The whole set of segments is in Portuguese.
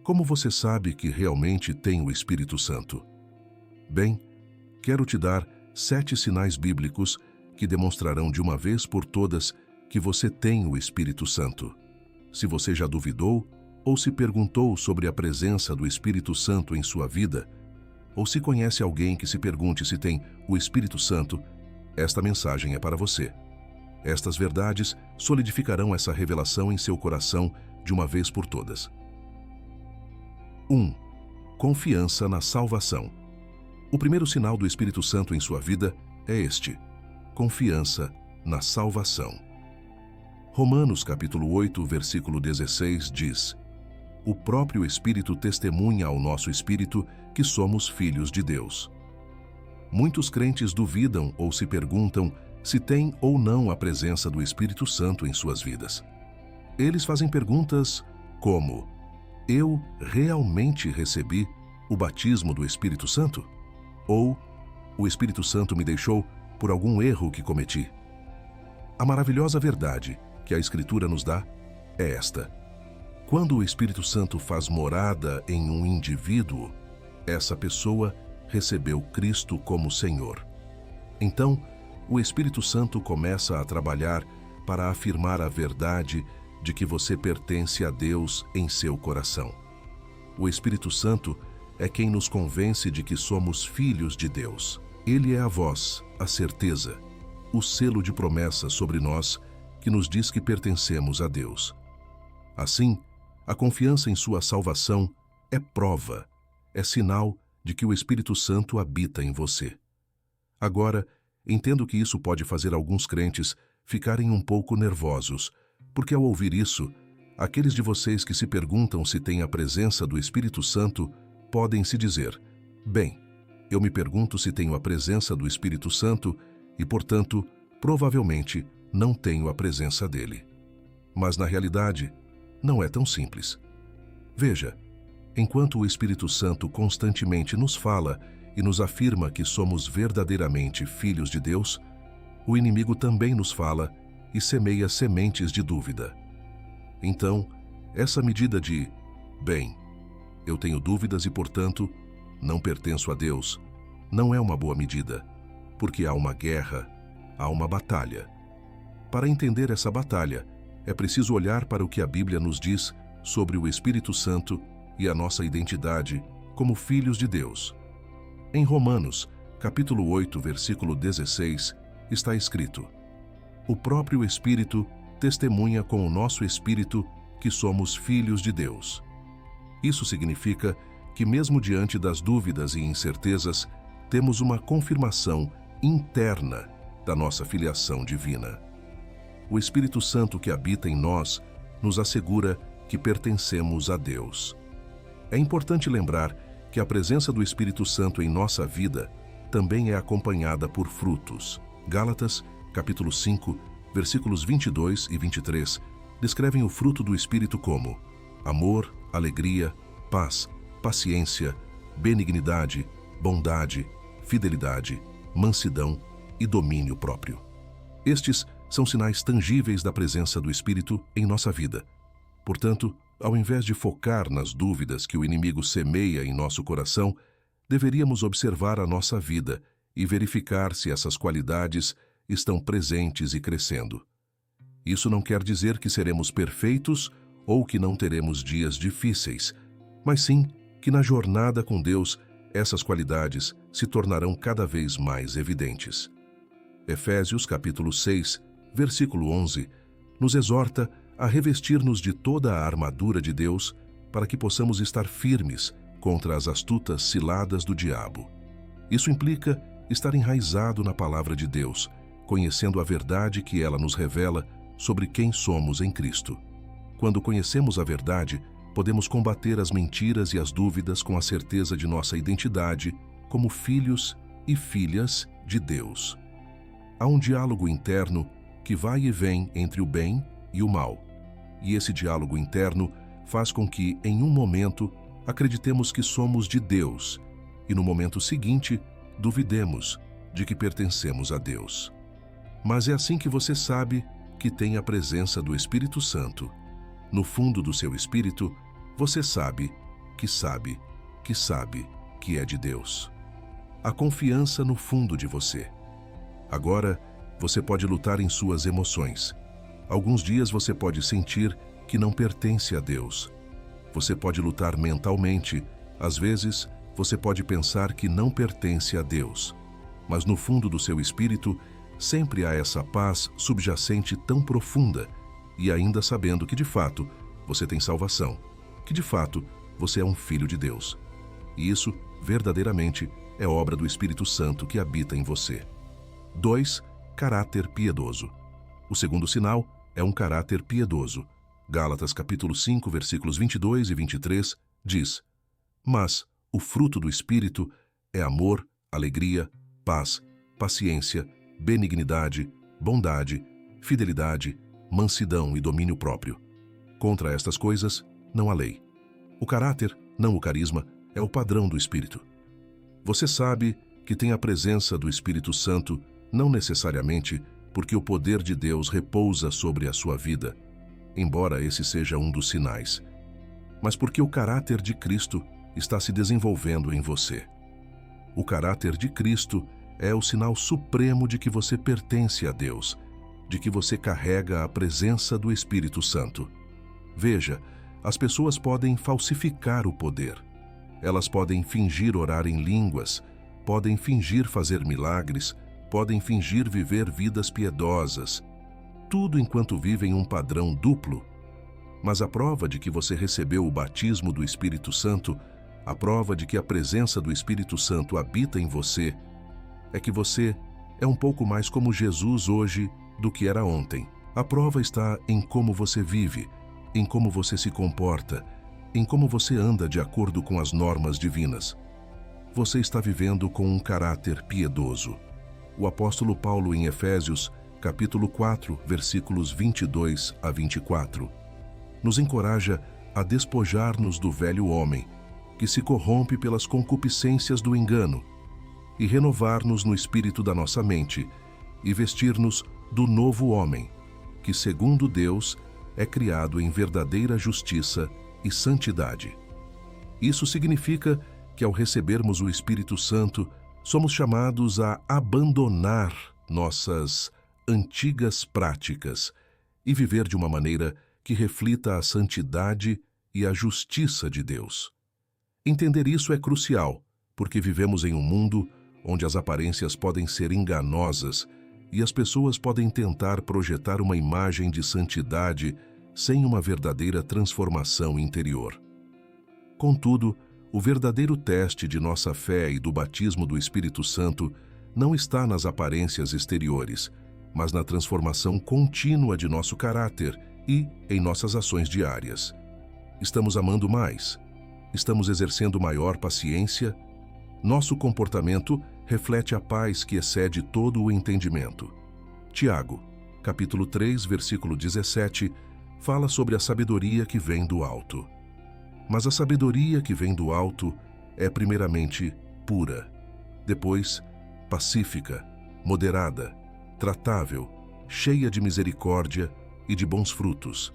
Como você sabe que realmente tem o Espírito Santo? Bem, quero te dar 7 sinais bíblicos que demonstrarão de uma vez por todas que você tem o Espírito Santo. Se você já duvidou ou se perguntou sobre a presença do Espírito Santo em sua vida, ou se conhece alguém que se pergunte se tem o Espírito Santo, esta mensagem é para você. Estas verdades solidificarão essa revelação em seu coração de uma vez por todas. 1. Confiança na salvação. O primeiro sinal do Espírito Santo em sua vida é este: confiança na salvação. Romanos capítulo 8, versículo 16 diz: o próprio Espírito testemunha ao nosso espírito que somos filhos de Deus. Muitos crentes duvidam ou se perguntam se têm ou não a presença do Espírito Santo em suas vidas. Eles fazem perguntas como: eu realmente recebi o batismo do Espírito Santo? Ou o Espírito Santo me deixou por algum erro que cometi? A maravilhosa verdade que a Escritura nos dá é esta: quando o Espírito Santo faz morada em um indivíduo, essa pessoa recebeu Cristo como Senhor. Então, o Espírito Santo começa a trabalhar para afirmar a verdade de que você pertence a Deus em seu coração. O Espírito Santo é quem nos convence de que somos filhos de Deus. Ele é a voz, a certeza, o selo de promessa sobre nós que nos diz que pertencemos a Deus. Assim, a confiança em sua salvação é prova, é sinal de que o Espírito Santo habita em você. Agora, entendo que isso pode fazer alguns crentes ficarem um pouco nervosos, porque ao ouvir isso, aqueles de vocês que se perguntam se têm a presença do Espírito Santo podem se dizer: bem, eu me pergunto se tenho a presença do Espírito Santo e, portanto, provavelmente não tenho a presença dele. Mas, na realidade, não é tão simples. Veja, enquanto o Espírito Santo constantemente nos fala e nos afirma que somos verdadeiramente filhos de Deus, o inimigo também nos fala e semeia sementes de dúvida. Então, essa medida de, bem, eu tenho dúvidas e, portanto, não pertenço a Deus, não é uma boa medida, porque há uma guerra, há uma batalha. Para entender essa batalha, é preciso olhar para o que a Bíblia nos diz sobre o Espírito Santo e a nossa identidade como filhos de Deus. Em Romanos, capítulo 8, versículo 16, está escrito: o próprio Espírito testemunha com o nosso espírito que somos filhos de Deus. Isso significa que, mesmo diante das dúvidas e incertezas, temos uma confirmação interna da nossa filiação divina. O Espírito Santo que habita em nós nos assegura que pertencemos a Deus. É importante lembrar que a presença do Espírito Santo em nossa vida também é acompanhada por frutos. Gálatas, capítulo 5, versículos 22 e 23, descrevem o fruto do Espírito como amor, alegria, paz, paciência, benignidade, bondade, fidelidade, mansidão e domínio próprio. Estes são sinais tangíveis da presença do Espírito em nossa vida. Portanto, ao invés de focar nas dúvidas que o inimigo semeia em nosso coração, deveríamos observar a nossa vida e verificar se essas qualidades estão presentes e crescendo. Isso não quer dizer que seremos perfeitos ou que não teremos dias difíceis, mas sim que na jornada com Deus essas qualidades se tornarão cada vez mais evidentes. Efésios capítulo 6, versículo 11, nos exorta a revestir-nos de toda a armadura de Deus para que possamos estar firmes contra as astutas ciladas do diabo. Isso implica estar enraizado na palavra de Deus, conhecendo a verdade que ela nos revela sobre quem somos em Cristo. Quando conhecemos a verdade, podemos combater as mentiras e as dúvidas com a certeza de nossa identidade como filhos e filhas de Deus. Há um diálogo interno que vai e vem entre o bem e o mal. E esse diálogo interno faz com que, em um momento, acreditemos que somos de Deus e, no momento seguinte, duvidemos de que pertencemos a Deus. Mas é assim que você sabe que tem a presença do Espírito Santo. No fundo do seu espírito, você sabe que sabe que é de Deus. A confiança no fundo de você. Agora, você pode lutar em suas emoções. Alguns dias você pode sentir que não pertence a Deus. Você pode lutar mentalmente. Às vezes, você pode pensar que não pertence a Deus. Mas no fundo do seu espírito, sempre há essa paz subjacente tão profunda, e ainda sabendo que de fato você tem salvação, que de fato você é um filho de Deus. E isso, verdadeiramente, é obra do Espírito Santo que habita em você. 2. Caráter piedoso. O segundo sinal é um caráter piedoso. Gálatas capítulo 5, versículos 22 e 23 diz: Mas o fruto do Espírito é amor, alegria, paz, paciência, benignidade, bondade, fidelidade, mansidão e domínio próprio. Contra estas coisas não há lei. O caráter, não o carisma, é o padrão do Espírito. Você sabe que tem a presença do Espírito Santo, não necessariamente porque o poder de Deus repousa sobre a sua vida, embora esse seja um dos sinais, mas porque o caráter de Cristo está se desenvolvendo em você. O caráter de Cristo é o sinal supremo de que você pertence a Deus, de que você carrega a presença do Espírito Santo. Veja, as pessoas podem falsificar o poder. Elas podem fingir orar em línguas, podem fingir fazer milagres, podem fingir viver vidas piedosas, tudo enquanto vivem um padrão duplo. Mas a prova de que você recebeu o batismo do Espírito Santo, a prova de que a presença do Espírito Santo habita em você, é que você é um pouco mais como Jesus hoje do que era ontem. A prova está em como você vive, em como você se comporta, em como você anda de acordo com as normas divinas. Você está vivendo com um caráter piedoso. O apóstolo Paulo, em Efésios, capítulo 4, versículos 22 a 24, nos encoraja a despojar-nos do velho homem, que se corrompe pelas concupiscências do engano, e renovar-nos no espírito da nossa mente, e vestir-nos do novo homem, que, segundo Deus, é criado em verdadeira justiça e santidade. Isso significa que, ao recebermos o Espírito Santo, somos chamados a abandonar nossas antigas práticas e viver de uma maneira que reflita a santidade e a justiça de Deus. Entender isso é crucial, porque vivemos em um mundo onde as aparências podem ser enganosas e as pessoas podem tentar projetar uma imagem de santidade sem uma verdadeira transformação interior. Contudo, o verdadeiro teste de nossa fé e do batismo do Espírito Santo não está nas aparências exteriores, mas na transformação contínua de nosso caráter e em nossas ações diárias. Estamos amando mais? Estamos exercendo maior paciência? Nosso comportamento reflete a paz que excede todo o entendimento. Tiago, capítulo 3, versículo 17, fala sobre a sabedoria que vem do alto. Mas a sabedoria que vem do alto é primeiramente pura, depois pacífica, moderada, tratável, cheia de misericórdia e de bons frutos,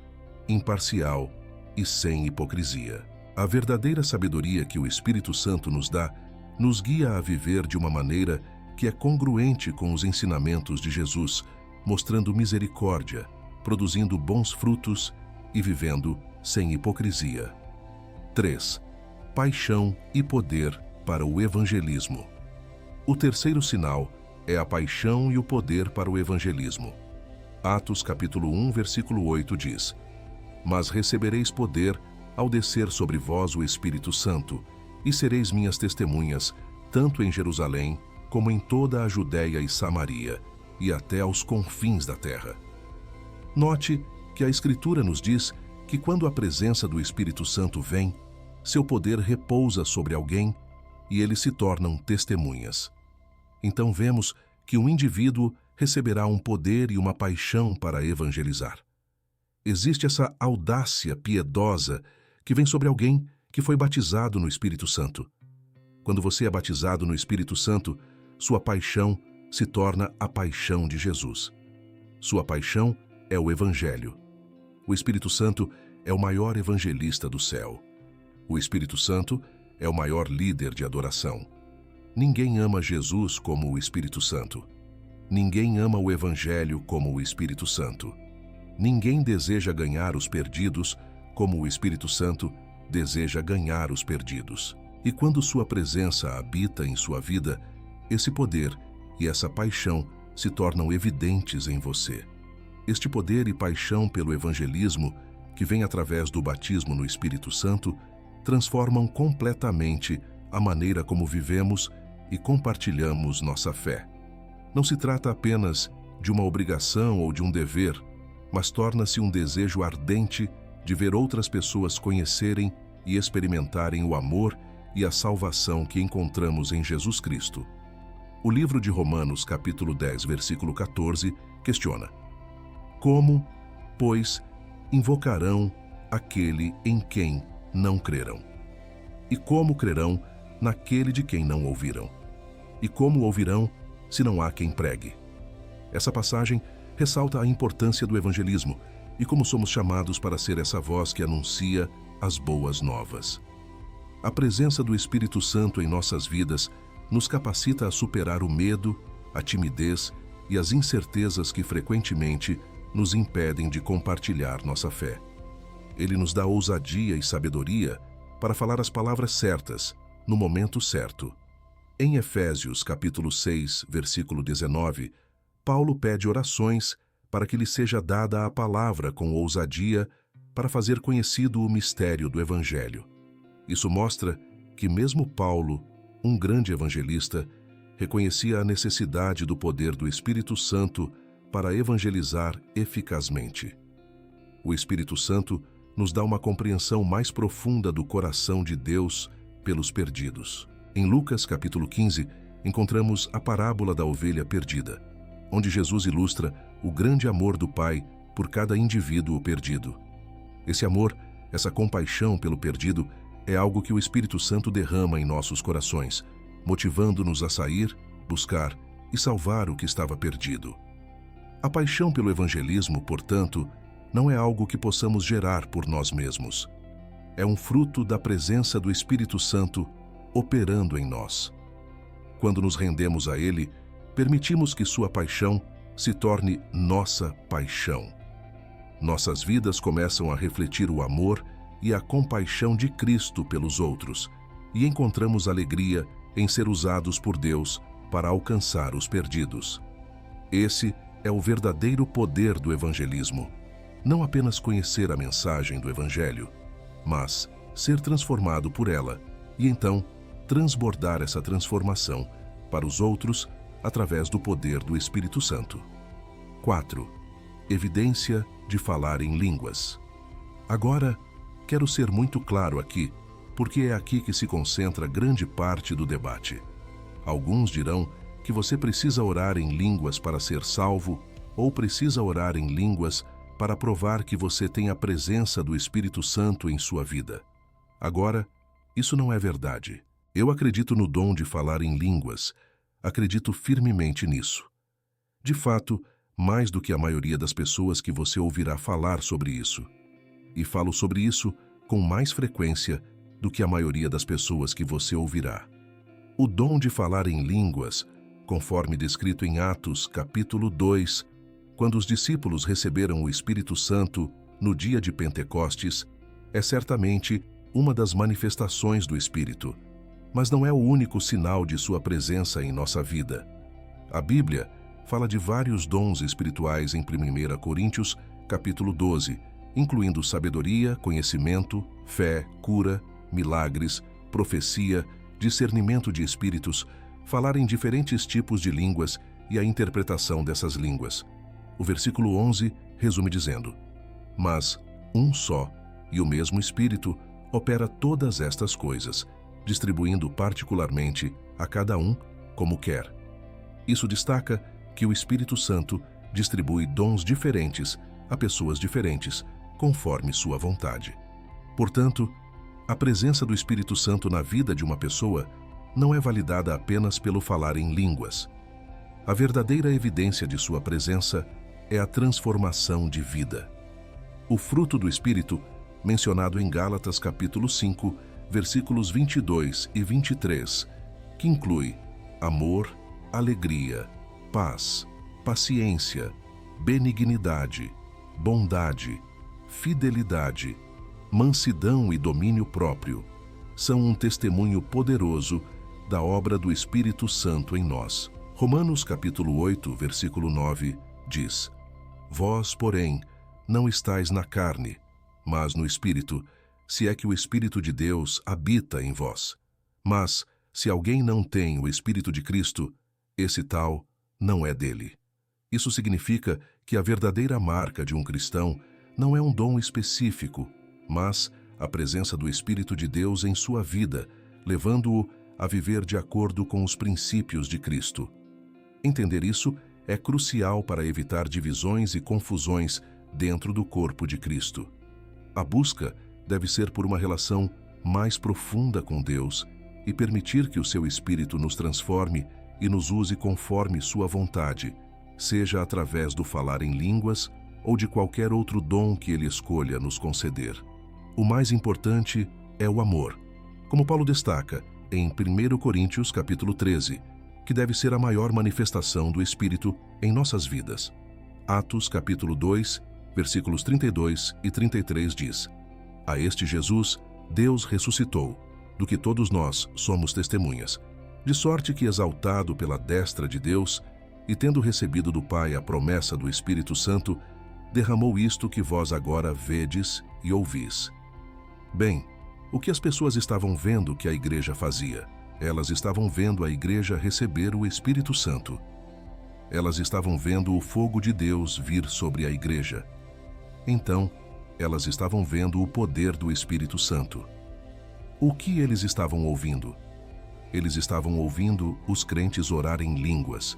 imparcial e sem hipocrisia. A verdadeira sabedoria que o Espírito Santo nos dá nos guia a viver de uma maneira que é congruente com os ensinamentos de Jesus, mostrando misericórdia, produzindo bons frutos e vivendo sem hipocrisia. 3. Paixão e poder para o evangelismo. O terceiro sinal é a paixão e o poder para o evangelismo. Atos capítulo 1, versículo 8 diz: Mas recebereis poder ao descer sobre vós o Espírito Santo, e sereis minhas testemunhas, tanto em Jerusalém, como em toda a Judéia e Samaria, e até aos confins da terra. Note que a Escritura nos diz que quando a presença do Espírito Santo vem, seu poder repousa sobre alguém e eles se tornam testemunhas. Então vemos que um indivíduo receberá um poder e uma paixão para evangelizar. Existe essa audácia piedosa que vem sobre alguém que foi batizado no Espírito Santo. Quando você é batizado no Espírito Santo, sua paixão se torna a paixão de Jesus. Sua paixão é o Evangelho. O Espírito Santo é o maior evangelista do céu. O Espírito Santo é o maior líder de adoração. Ninguém ama Jesus como o Espírito Santo. Ninguém ama o Evangelho como o Espírito Santo. Ninguém deseja ganhar os perdidos como o Espírito Santo deseja ganhar os perdidos. E quando sua presença habita em sua vida, esse poder e essa paixão se tornam evidentes em você. Este poder e paixão pelo evangelismo, que vem através do batismo no Espírito Santo, transformam completamente a maneira como vivemos e compartilhamos nossa fé. Não se trata apenas de uma obrigação ou de um dever, mas torna-se um desejo ardente de ver outras pessoas conhecerem e experimentarem o amor e a salvação que encontramos em Jesus Cristo. O livro de Romanos, capítulo 10, versículo 14, questiona: Como, pois, invocarão aquele em quem não crerão? E como crerão naquele de quem não ouviram? E como ouvirão se não há quem pregue? Essa passagem ressalta a importância do evangelismo e como somos chamados para ser essa voz que anuncia as boas novas. A presença do Espírito Santo em nossas vidas nos capacita a superar o medo, a timidez e as incertezas que frequentemente nos impedem de compartilhar nossa fé. Ele nos dá ousadia e sabedoria para falar as palavras certas, no momento certo. Em Efésios, capítulo 6, versículo 19, Paulo pede orações para que lhe seja dada a palavra com ousadia para fazer conhecido o mistério do Evangelho. Isso mostra que mesmo Paulo, um grande evangelista, reconhecia a necessidade do poder do Espírito Santo para evangelizar eficazmente. O Espírito Santo nos dá uma compreensão mais profunda do coração de Deus pelos perdidos. Em Lucas, capítulo 15, encontramos a parábola da ovelha perdida, onde Jesus ilustra o grande amor do Pai por cada indivíduo perdido. Esse amor, essa compaixão pelo perdido, é algo que o Espírito Santo derrama em nossos corações, motivando-nos a sair, buscar e salvar o que estava perdido. A paixão pelo evangelismo, portanto, não é algo que possamos gerar por nós mesmos. É um fruto da presença do Espírito Santo operando em nós. Quando nos rendemos a Ele, permitimos que sua paixão se torne nossa paixão. Nossas vidas começam a refletir o amor e a compaixão de Cristo pelos outros, e encontramos alegria em ser usados por Deus para alcançar os perdidos. Esse é o verdadeiro poder do evangelismo. Não apenas conhecer a mensagem do Evangelho, mas ser transformado por ela e então transbordar essa transformação para os outros através do poder do Espírito Santo. 4. Evidência de falar em línguas. Agora, quero ser muito claro aqui, porque é aqui que se concentra grande parte do debate. Alguns dirão que você precisa orar em línguas para ser salvo ou precisa orar em línguas para provar que você tem a presença do Espírito Santo em sua vida. Agora, isso não é verdade. Eu acredito no dom de falar em línguas. Acredito firmemente nisso. De fato, mais do que a maioria das pessoas que você ouvirá falar sobre isso. E falo sobre isso com mais frequência do que a maioria das pessoas que você ouvirá. O dom de falar em línguas, conforme descrito em Atos, capítulo 2, quando os discípulos receberam o Espírito Santo no dia de Pentecostes, é certamente uma das manifestações do Espírito, mas não é o único sinal de sua presença em nossa vida. A Bíblia fala de vários dons espirituais em 1 Coríntios, capítulo 12, incluindo sabedoria, conhecimento, fé, cura, milagres, profecia, discernimento de espíritos, falar em diferentes tipos de línguas e a interpretação dessas línguas. O versículo 11 resume dizendo: Mas um só e o mesmo Espírito opera todas estas coisas, distribuindo particularmente a cada um como quer. Isso destaca que o Espírito Santo distribui dons diferentes a pessoas diferentes, conforme sua vontade. Portanto, a presença do Espírito Santo na vida de uma pessoa não é validada apenas pelo falar em línguas. A verdadeira evidência de sua presença é a transformação de vida. O fruto do Espírito, mencionado em Gálatas capítulo 5, versículos 22 e 23, que inclui amor, alegria, paz, paciência, benignidade, bondade, fidelidade, mansidão e domínio próprio, são um testemunho poderoso da obra do Espírito Santo em nós. Romanos capítulo 8, versículo 9, diz: Vós, porém, não estáis na carne, mas no Espírito, se é que o Espírito de Deus habita em vós. Mas, se alguém não tem o Espírito de Cristo, esse tal não é dele. Isso significa que a verdadeira marca de um cristão não é um dom específico, mas a presença do Espírito de Deus em sua vida, levando-o a viver de acordo com os princípios de Cristo. Entender isso é crucial para evitar divisões e confusões dentro do corpo de Cristo. A busca deve ser por uma relação mais profunda com Deus e permitir que o seu Espírito nos transforme e nos use conforme sua vontade, seja através do falar em línguas ou de qualquer outro dom que Ele escolha nos conceder. O mais importante é o amor, como Paulo destaca em 1 Coríntios capítulo 13, que deve ser a maior manifestação do Espírito em nossas vidas. Atos capítulo 2, versículos 32 e 33 diz: A este Jesus, Deus ressuscitou, do que todos nós somos testemunhas, de sorte que, exaltado pela destra de Deus, e tendo recebido do Pai a promessa do Espírito Santo, derramou isto que vós agora vedes e ouvis. Bem, o que as pessoas estavam vendo que a igreja fazia? Elas estavam vendo a igreja receber o Espírito Santo. Elas estavam vendo o fogo de Deus vir sobre a igreja. Então, elas estavam vendo o poder do Espírito Santo. O que eles estavam ouvindo? Eles estavam ouvindo os crentes orar em línguas.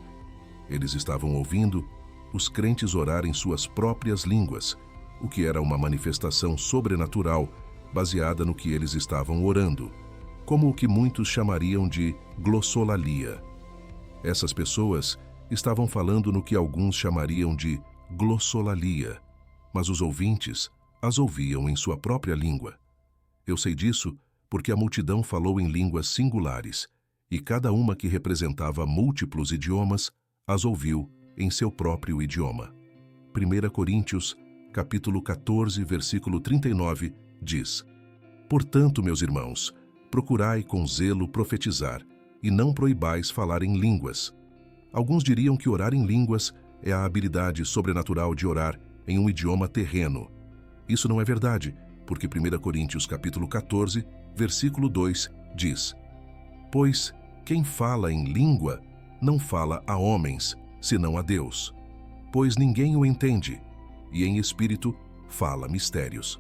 Eles estavam ouvindo os crentes orar em suas próprias línguas, o que era uma manifestação sobrenatural baseada no que eles estavam orando, como o que muitos chamariam de glossolalia. Essas pessoas estavam falando no que alguns chamariam de glossolalia, mas os ouvintes as ouviam em sua própria língua. Eu sei disso porque a multidão falou em línguas singulares, e cada uma que representava múltiplos idiomas as ouviu em seu próprio idioma. 1 Coríntios, capítulo 14, versículo 39, diz: Portanto, meus irmãos, procurai com zelo profetizar, e não proibais falar em línguas. Alguns diriam que orar em línguas é a habilidade sobrenatural de orar em um idioma terreno. Isso não é verdade, porque 1 Coríntios, capítulo 14, versículo 2, diz: Pois quem fala em língua não fala a homens, senão a Deus, pois ninguém o entende, e em espírito fala mistérios.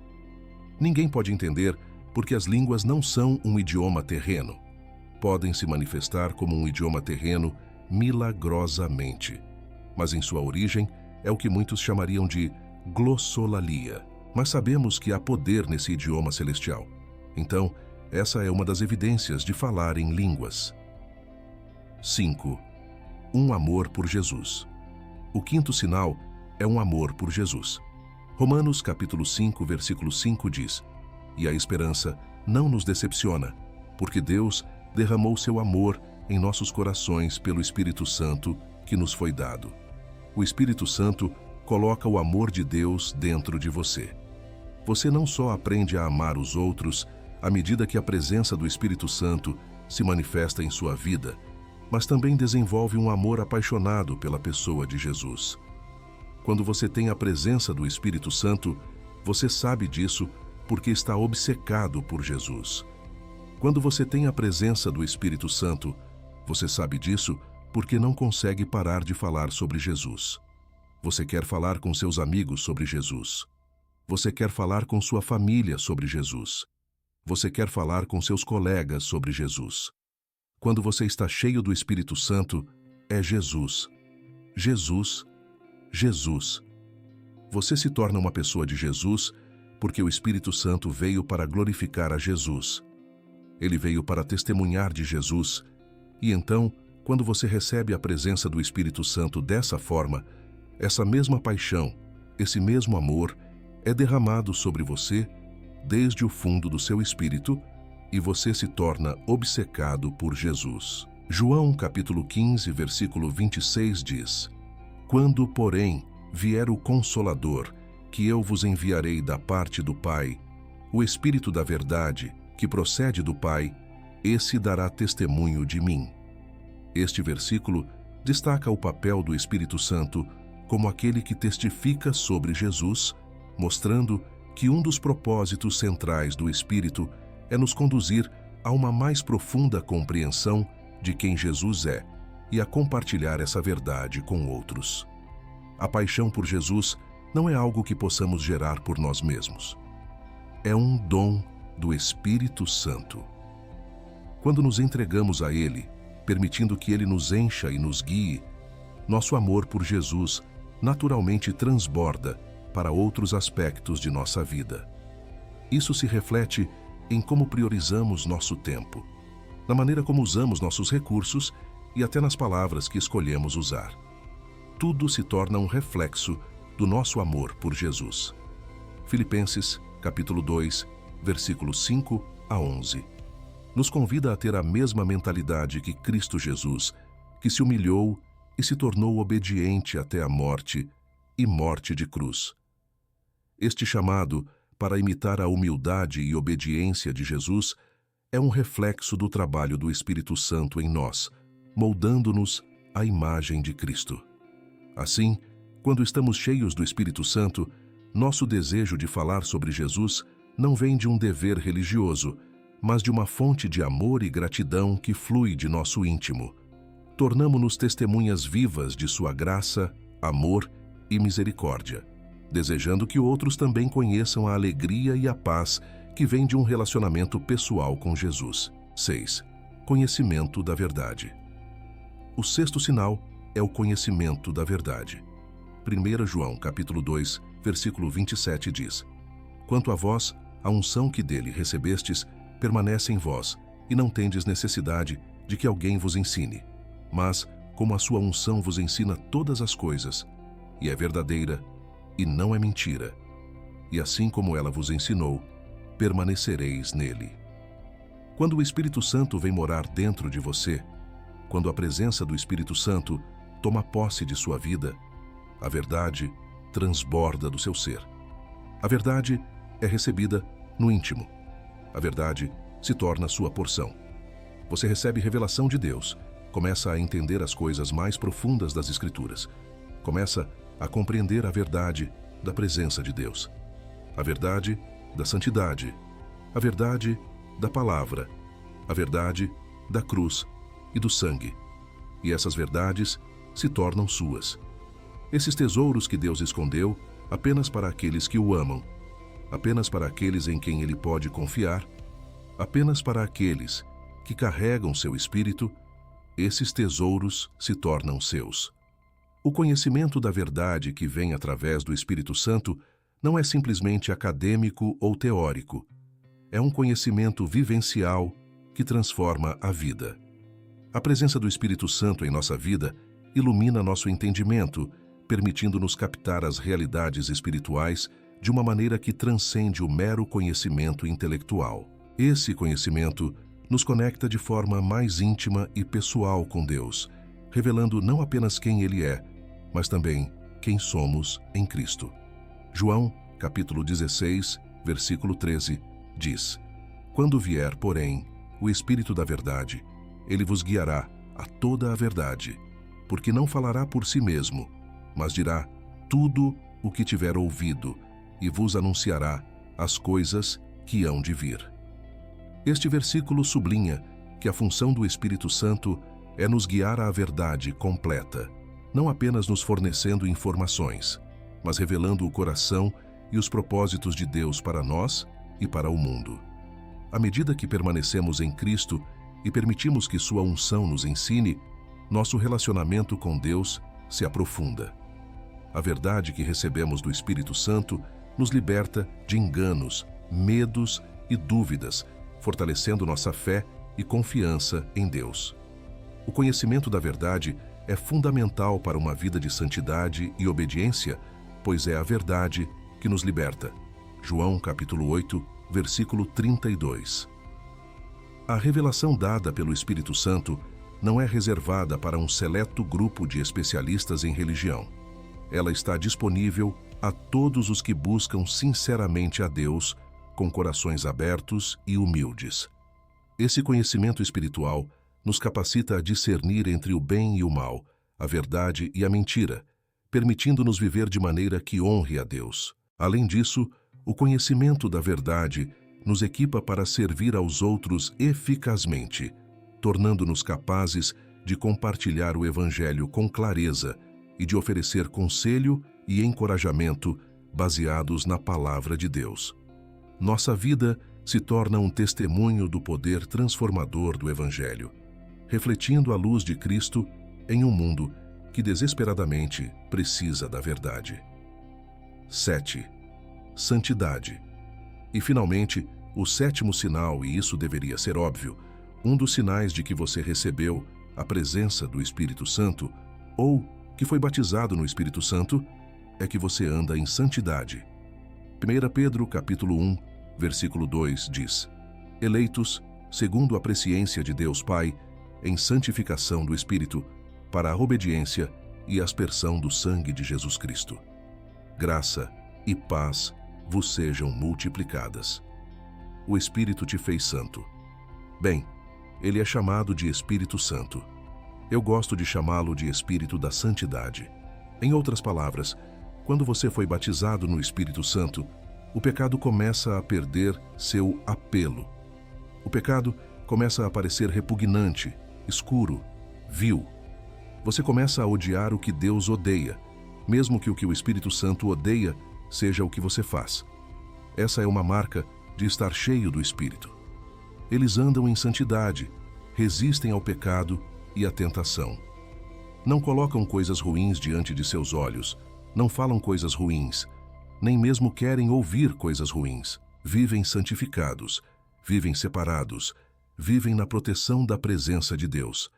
Ninguém pode entender porque as línguas não são um idioma terreno. Podem se manifestar como um idioma terreno milagrosamente, mas em sua origem é o que muitos chamariam de glossolalia. Mas sabemos que há poder nesse idioma celestial. Então, essa é uma das evidências de falar em línguas. 5. Um amor por Jesus. O quinto sinal é um amor por Jesus. Romanos capítulo 5, versículo 5 diz: E a esperança não nos decepciona, porque Deus derramou seu amor em nossos corações pelo Espírito Santo que nos foi dado. O Espírito Santo coloca o amor de Deus dentro de você. Você não só aprende a amar os outros à medida que a presença do Espírito Santo se manifesta em sua vida, mas também desenvolve um amor apaixonado pela pessoa de Jesus. Quando você tem a presença do Espírito Santo, você sabe disso porque está obcecado por Jesus. Quando você tem a presença do Espírito Santo, você sabe disso porque não consegue parar de falar sobre Jesus. Você quer falar com seus amigos sobre Jesus. Você quer falar com sua família sobre Jesus. Você quer falar com seus colegas sobre Jesus. Quando você está cheio do Espírito Santo, é Jesus. Jesus. Jesus. Você se torna uma pessoa de Jesus porque o Espírito Santo veio para glorificar a Jesus. Ele veio para testemunhar de Jesus. E então, quando você recebe a presença do Espírito Santo dessa forma, essa mesma paixão, esse mesmo amor, é derramado sobre você desde o fundo do seu espírito e você se torna obcecado por Jesus. João capítulo 15, versículo 26 diz: Quando, porém, vier o Consolador, que eu vos enviarei da parte do Pai, o Espírito da verdade, que procede do Pai, esse dará testemunho de mim. Este versículo destaca o papel do Espírito Santo como aquele que testifica sobre Jesus, mostrando que um dos propósitos centrais do Espírito é nos conduzir a uma mais profunda compreensão de quem Jesus é e a compartilhar essa verdade com outros. A paixão por Jesus não é algo que possamos gerar por nós mesmos. É um dom do Espírito Santo. Quando nos entregamos a Ele, permitindo que Ele nos encha e nos guie, nosso amor por Jesus naturalmente transborda para outros aspectos de nossa vida. Isso se reflete em como priorizamos nosso tempo, na maneira como usamos nossos recursos e até nas palavras que escolhemos usar. Tudo se torna um reflexo do nosso amor por Jesus. Filipenses, capítulo 2, versículos 5 a 11. Nos convida a ter a mesma mentalidade que Cristo Jesus, que se humilhou e se tornou obediente até a morte e morte de cruz. Este chamado para imitar a humildade e obediência de Jesus é um reflexo do trabalho do Espírito Santo em nós, moldando-nos à imagem de Cristo. Assim, quando estamos cheios do Espírito Santo, nosso desejo de falar sobre Jesus não vem de um dever religioso, mas de uma fonte de amor e gratidão que flui de nosso íntimo. Tornamo-nos testemunhas vivas de sua graça, amor e misericórdia, desejando que outros também conheçam a alegria e a paz que vem de um relacionamento pessoal com Jesus. 6. Conhecimento da verdade. O sexto sinal é o conhecimento da verdade. 1 João capítulo 2, versículo 27 diz: Quanto a vós, a unção que dele recebestes permanece em vós, e não tendes necessidade de que alguém vos ensine. Mas, como a sua unção vos ensina todas as coisas, e é verdadeira, e não é mentira, e assim como ela vos ensinou, permanecereis nele. Quando o Espírito Santo vem morar dentro de você, quando a presença do Espírito Santo toma posse de sua vida, a verdade transborda do seu ser. A verdade é recebida no íntimo. A verdade se torna sua porção. Você recebe revelação de Deus, começa a entender as coisas mais profundas das Escrituras, começa a compreender a verdade da presença de Deus, a verdade da santidade, a verdade da palavra, a verdade da cruz e do sangue. E essas verdades se tornam suas. Esses tesouros que Deus escondeu apenas para aqueles que o amam, apenas para aqueles em quem Ele pode confiar, apenas para aqueles que carregam seu espírito, esses tesouros se tornam seus. O conhecimento da verdade que vem através do Espírito Santo não é simplesmente acadêmico ou teórico. É um conhecimento vivencial que transforma a vida. A presença do Espírito Santo em nossa vida ilumina nosso entendimento, permitindo-nos captar as realidades espirituais de uma maneira que transcende o mero conhecimento intelectual. Esse conhecimento nos conecta de forma mais íntima e pessoal com Deus, revelando não apenas quem Ele é, mas também quem somos em Cristo. João, capítulo 16, versículo 13, diz: Quando vier, porém, o Espírito da verdade, Ele vos guiará a toda a verdade, porque não falará por si mesmo, mas dirá tudo o que tiver ouvido e vos anunciará as coisas que hão de vir. Este versículo sublinha que a função do Espírito Santo é nos guiar à verdade completa, não apenas nos fornecendo informações, mas revelando o coração e os propósitos de Deus para nós e para o mundo. À medida que permanecemos em Cristo e permitimos que sua unção nos ensine, nosso relacionamento com Deus se aprofunda. A verdade que recebemos do Espírito Santo nos liberta de enganos, medos e dúvidas, fortalecendo nossa fé e confiança em Deus. O conhecimento da verdade é fundamental para uma vida de santidade e obediência, pois é a verdade que nos liberta. João capítulo 8, versículo 32. A revelação dada pelo Espírito Santo não é reservada para um seleto grupo de especialistas em religião. Ela está disponível a todos os que buscam sinceramente a Deus, com corações abertos e humildes. Esse conhecimento espiritual nos capacita a discernir entre o bem e o mal, a verdade e a mentira, permitindo-nos viver de maneira que honre a Deus. Além disso, o conhecimento da verdade nos equipa para servir aos outros eficazmente, tornando-nos capazes de compartilhar o Evangelho com clareza e de oferecer conselho e encorajamento baseados na Palavra de Deus. Nossa vida se torna um testemunho do poder transformador do Evangelho, refletindo a luz de Cristo em um mundo que desesperadamente precisa da verdade. 7. Santidade. E, finalmente, o sétimo sinal, e isso deveria ser óbvio, um dos sinais de que você recebeu a presença do Espírito Santo ou que foi batizado no Espírito Santo, é que você anda em santidade. 1 Pedro, capítulo 1, versículo 2, diz: eleitos, segundo a presciência de Deus Pai, em santificação do Espírito, para a obediência e aspersão do sangue de Jesus Cristo. Graça e paz vos sejam multiplicadas. O Espírito te fez santo. Bem, ele é chamado de Espírito Santo. Eu gosto de chamá-lo de Espírito da Santidade. Em outras palavras, quando você foi batizado no Espírito Santo, o pecado começa a perder seu apelo. O pecado começa a parecer repugnante, escuro, vil. Você começa a odiar o que Deus odeia, mesmo que o que o Espírito Santo odeia seja o que você faz. Essa é uma marca de estar cheio do Espírito. Eles andam em santidade, resistem ao pecado e à tentação. Não colocam coisas ruins diante de seus olhos, não falam coisas ruins, nem mesmo querem ouvir coisas ruins. Vivem santificados, vivem separados, vivem na proteção da presença de Deus.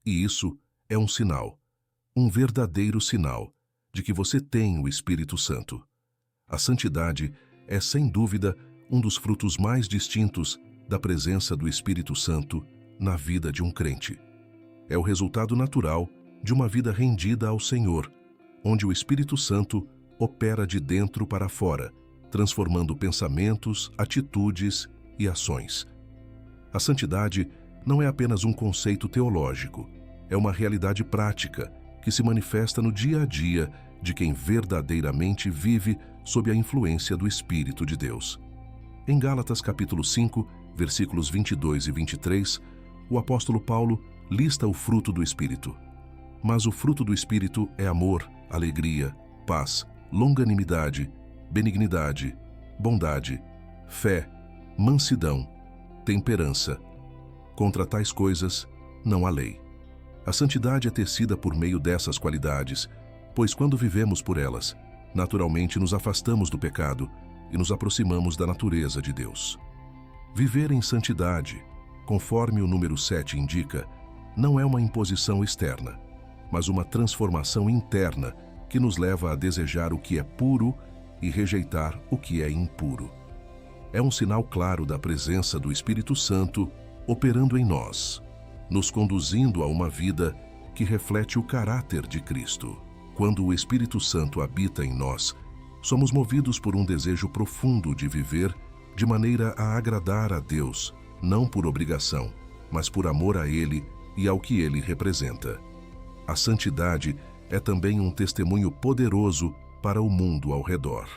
E isso é um sinal, um verdadeiro sinal, de que você tem o Espírito Santo. A santidade é, sem dúvida, um dos frutos mais distintos da presença do Espírito Santo na vida de um crente. É o resultado natural de uma vida rendida ao Senhor, onde o Espírito Santo opera de dentro para fora, transformando pensamentos, atitudes e ações. A santidade não é apenas um conceito teológico, é uma realidade prática que se manifesta no dia a dia de quem verdadeiramente vive sob a influência do Espírito de Deus. Em Gálatas capítulo 5, versículos 22 e 23, o apóstolo Paulo lista o fruto do Espírito. Mas o fruto do Espírito é amor, alegria, paz, longanimidade, benignidade, bondade, fé, mansidão, temperança. Contra tais coisas não há lei. A santidade é tecida por meio dessas qualidades, pois quando vivemos por elas, naturalmente nos afastamos do pecado e nos aproximamos da natureza de Deus. Viver em santidade, conforme o número 7 indica, não é uma imposição externa, mas uma transformação interna que nos leva a desejar o que é puro e rejeitar o que é impuro. É um sinal claro da presença do Espírito Santo operando em nós, nos conduzindo a uma vida que reflete o caráter de Cristo. Quando o Espírito Santo habita em nós, somos movidos por um desejo profundo de viver de maneira a agradar a Deus, não por obrigação, mas por amor a Ele e ao que Ele representa. A santidade é também um testemunho poderoso para o mundo ao redor.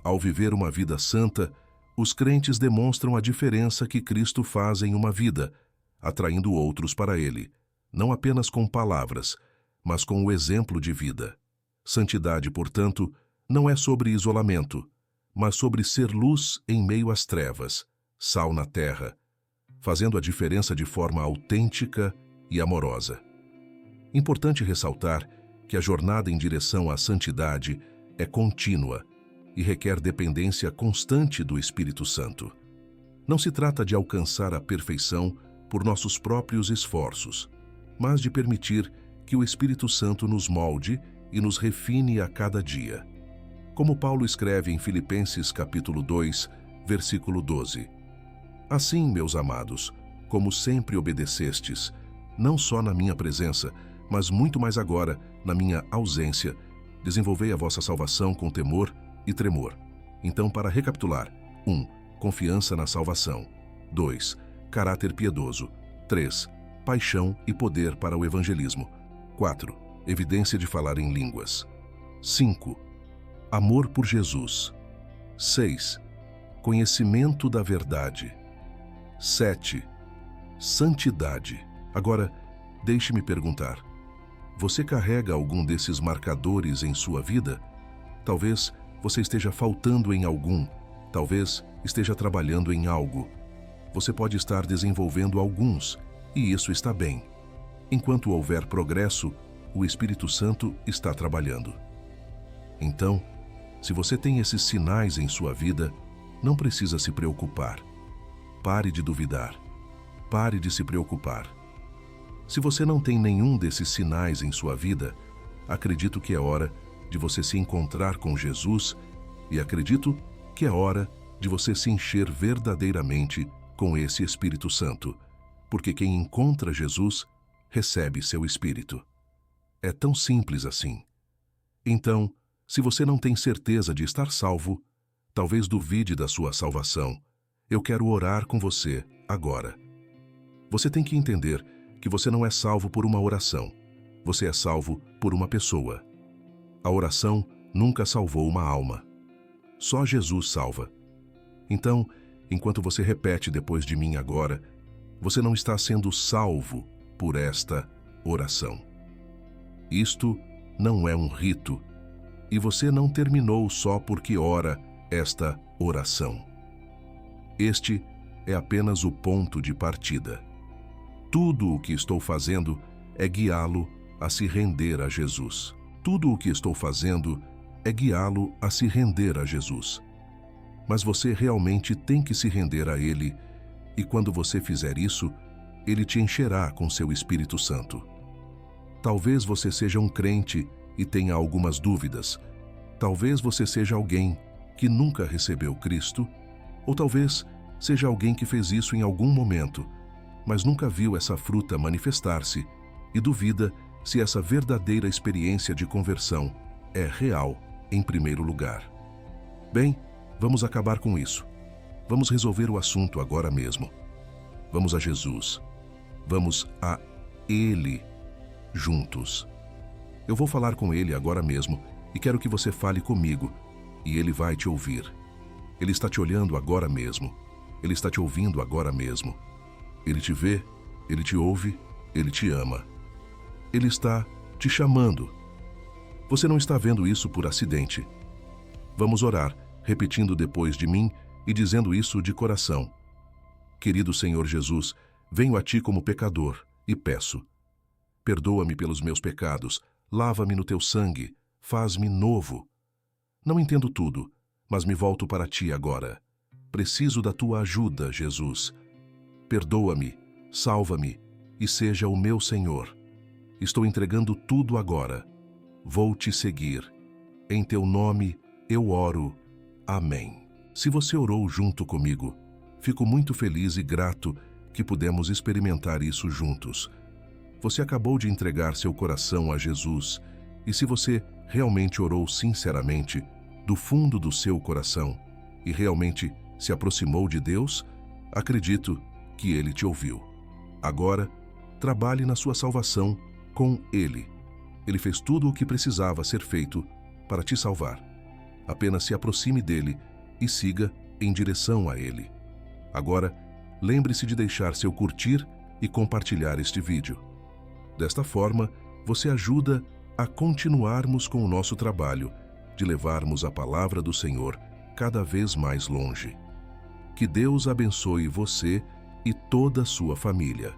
Ao viver uma vida santa, os crentes demonstram a diferença que Cristo faz em uma vida, atraindo outros para Ele, não apenas com palavras, mas com o exemplo de vida. Santidade, portanto, não é sobre isolamento, mas sobre ser luz em meio às trevas, sal na terra, fazendo a diferença de forma autêntica e amorosa. Importante ressaltar que a jornada em direção à santidade é contínua e requer dependência constante do Espírito Santo. Não se trata de alcançar a perfeição por nossos próprios esforços, mas de permitir que o Espírito Santo nos molde e nos refine a cada dia. Como Paulo escreve em Filipenses capítulo 2, versículo 12. Assim, meus amados, como sempre obedecestes, não só na minha presença, mas muito mais agora, na minha ausência. Desenvolvei a vossa salvação com temor e tremor. Então, para recapitular: 1. Confiança na salvação. 2. Caráter piedoso. 3. Paixão e poder para o evangelismo. 4. Evidência de falar em línguas. 5. Amor por Jesus. 6. Conhecimento da verdade. 7. Santidade. Agora, deixe-me perguntar: você carrega algum desses marcadores em sua vida? Talvez você esteja faltando em algum, talvez esteja trabalhando em algo. Você pode estar desenvolvendo alguns, e isso está bem. Enquanto houver progresso, o Espírito Santo está trabalhando. Então, se você tem esses sinais em sua vida, não precisa se preocupar. Pare de duvidar. Pare de se preocupar. Se você não tem nenhum desses sinais em sua vida, acredito que é hora de você se encontrar com Jesus e acredito que é hora de você se encher verdadeiramente com esse Espírito Santo, porque quem encontra Jesus recebe seu Espírito. É tão simples assim. Então, se você não tem certeza de estar salvo, talvez duvide da sua salvação. Eu quero orar com você agora. Você tem que entender que você não é salvo por uma oração. Você é salvo por uma pessoa. A oração nunca salvou uma alma. Só Jesus salva. Então, enquanto você repete depois de mim agora, você não está sendo salvo por esta oração. Isto não é um rito, e você não terminou só porque ora esta oração. Este é apenas o ponto de partida. Tudo o que estou fazendo é guiá-lo a se render a Jesus. Tudo o que estou fazendo é guiá-lo a se render a Jesus. Mas você realmente tem que se render a Ele, e quando você fizer isso, Ele te encherá com seu Espírito Santo. Talvez você seja um crente e tenha algumas dúvidas. Talvez você seja alguém que nunca recebeu Cristo, ou talvez seja alguém que fez isso em algum momento, mas nunca viu essa fruta manifestar-se e duvida se essa verdadeira experiência de conversão é real em primeiro lugar. Bem, vamos acabar com isso. Vamos resolver o assunto agora mesmo. Vamos a Jesus. Vamos a Ele juntos. Eu vou falar com Ele agora mesmo e quero que você fale comigo, e Ele vai te ouvir. Ele está te olhando agora mesmo. Ele está te ouvindo agora mesmo. Ele te vê, Ele te ouve, Ele te ama. Ele está te chamando. Você não está vendo isso por acidente. Vamos orar, repetindo depois de mim e dizendo isso de coração. Querido Senhor Jesus, venho a Ti como pecador e peço: perdoa-me pelos meus pecados, lava-me no Teu sangue, faz-me novo. Não entendo tudo, mas me volto para Ti agora. Preciso da Tua ajuda, Jesus. Perdoa-me, salva-me e seja o meu Senhor. Estou entregando tudo agora. Vou Te seguir. Em Teu nome eu oro. Amém. Se você orou junto comigo, fico muito feliz e grato que pudemos experimentar isso juntos. Você acabou de entregar seu coração a Jesus, e se você realmente orou sinceramente, do fundo do seu coração, e realmente se aproximou de Deus, acredito que Ele te ouviu. Agora, trabalhe na sua salvação com Ele. Ele fez tudo o que precisava ser feito para te salvar. Apenas se aproxime dele e siga em direção a Ele. Agora, lembre-se de deixar seu curtir e compartilhar este vídeo. Desta forma, você ajuda a continuarmos com o nosso trabalho de levarmos a palavra do Senhor cada vez mais longe. Que Deus abençoe você e toda a sua família.